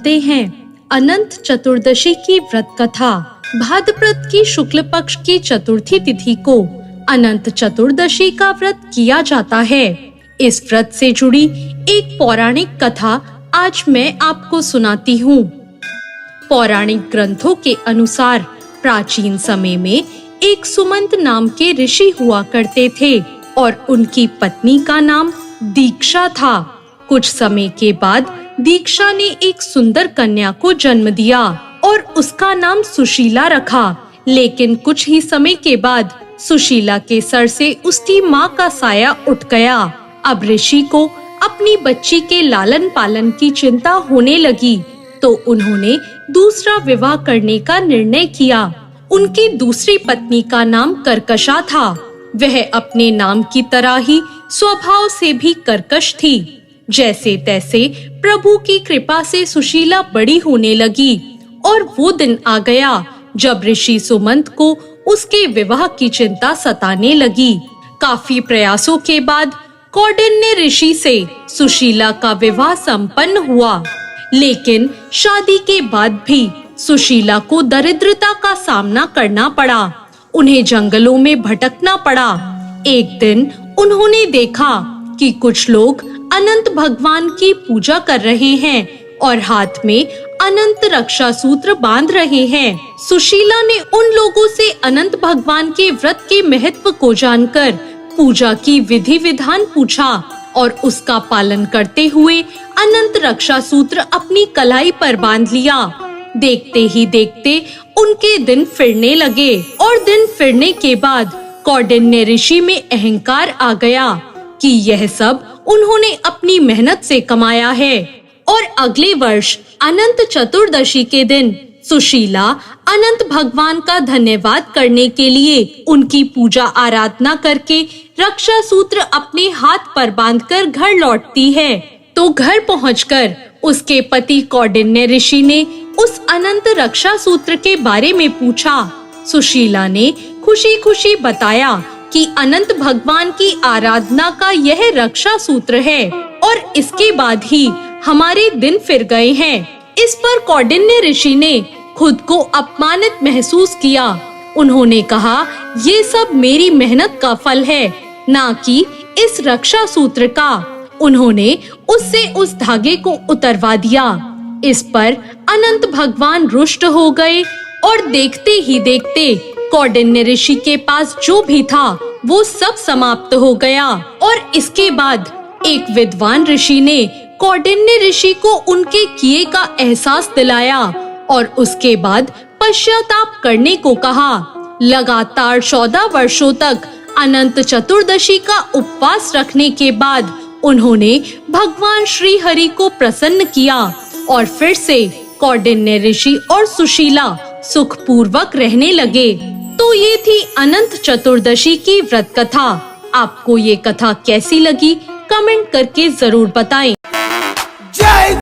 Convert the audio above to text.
सुनते हैं अनंत चतुर्दशी की व्रत कथा। भाद्रपद की शुक्ल पक्ष की चतुर्थी तिथि को अनंत चतुर्दशी का व्रत किया जाता है। इस व्रत से जुड़ी एक पौराणिक कथा आज मैं आपको सुनाती हूँ। पौराणिक ग्रंथों के अनुसार प्राचीन समय में एक सुमंत नाम के ऋषि हुआ करते थे और उनकी पत्नी का नाम दीक्षा था। कुछ समय के बाद दीक्षा ने एक सुंदर कन्या को जन्म दिया और उसका नाम सुशीला रखा। लेकिन कुछ ही समय के बाद सुशीला के सर से उसकी माँ का साया उठ गया। अब ऋषि को अपनी बच्ची के लालन पालन की चिंता होने लगी, तो उन्होंने दूसरा विवाह करने का निर्णय किया। उनकी दूसरी पत्नी का नाम कर्कशा था। वह अपने नाम की तरह ही स्वभाव से भी कर्कश थी। जैसे तैसे प्रभु की कृपा से सुशीला बड़ी होने लगी और वो दिन आ गया जब ऋषि सुमंत को उसके विवाह की चिंता सताने लगी। काफी प्रयासों के बाद कौंडिन्य ऋषि से सुशीला का विवाह संपन्न हुआ। लेकिन शादी के बाद भी सुशीला को दरिद्रता का सामना करना पड़ा। उन्हें जंगलों में भटकना पड़ा। एक दिन उन्होंने देखा कि कुछ लोग अनंत भगवान की पूजा कर रहे हैं और हाथ में अनंत रक्षा सूत्र बांध रहे हैं। सुशीला ने उन लोगों से अनंत भगवान के व्रत के महत्व को जानकर पूजा की विधि विधान पूछा और उसका पालन करते हुए अनंत रक्षा सूत्र अपनी कलाई पर बांध लिया। देखते ही देखते उनके दिन फिरने लगे और दिन फिरने के बाद कौंडिन्य ऋषि में अहंकार आ गया कि यह सब उन्होंने अपनी मेहनत से कमाया है। और अगले वर्ष अनंत चतुर्दशी के दिन सुशीला अनंत भगवान का धन्यवाद करने के लिए उनकी पूजा आराधना करके रक्षा सूत्र अपने हाथ पर बांधकर घर लौटती है। तो घर पहुंचकर उसके पति कौंडिन्य ऋषि ने उस अनंत रक्षा सूत्र के बारे में पूछा। सुशीला ने खुशी-खुशी बताया कि अनंत भगवान की आराधना का यह रक्षा सूत्र है और इसके बाद ही हमारे दिन फिर गए हैं। इस पर कौंडिन्य ऋषि ने खुद को अपमानित महसूस किया। उन्होंने कहा, ये सब मेरी मेहनत का फल है, ना कि इस रक्षा सूत्र का। उन्होंने उससे उस धागे को उतरवा दिया। इस पर अनंत भगवान रुष्ट हो गए और देखते ही देखते कौंडिन्य ऋषि के पास जो भी था वो सब समाप्त हो गया। और इसके बाद एक विद्वान ऋषि ने कौंडिन्य ऋषि को उनके किए का एहसास दिलाया और उसके बाद पश्चाताप करने को कहा। लगातार 14 वर्षों तक अनंत चतुर्दशी का उपवास रखने के बाद उन्होंने भगवान श्री हरि को प्रसन्न किया और फिर से कौंडिन्य ऋषि और सुशीला सुखपूर्वक रहने लगे। तो ये थी अनंत चतुर्दशी की व्रत कथा। आपको ये कथा कैसी लगी कमेंट करके जरूर बताएं। जय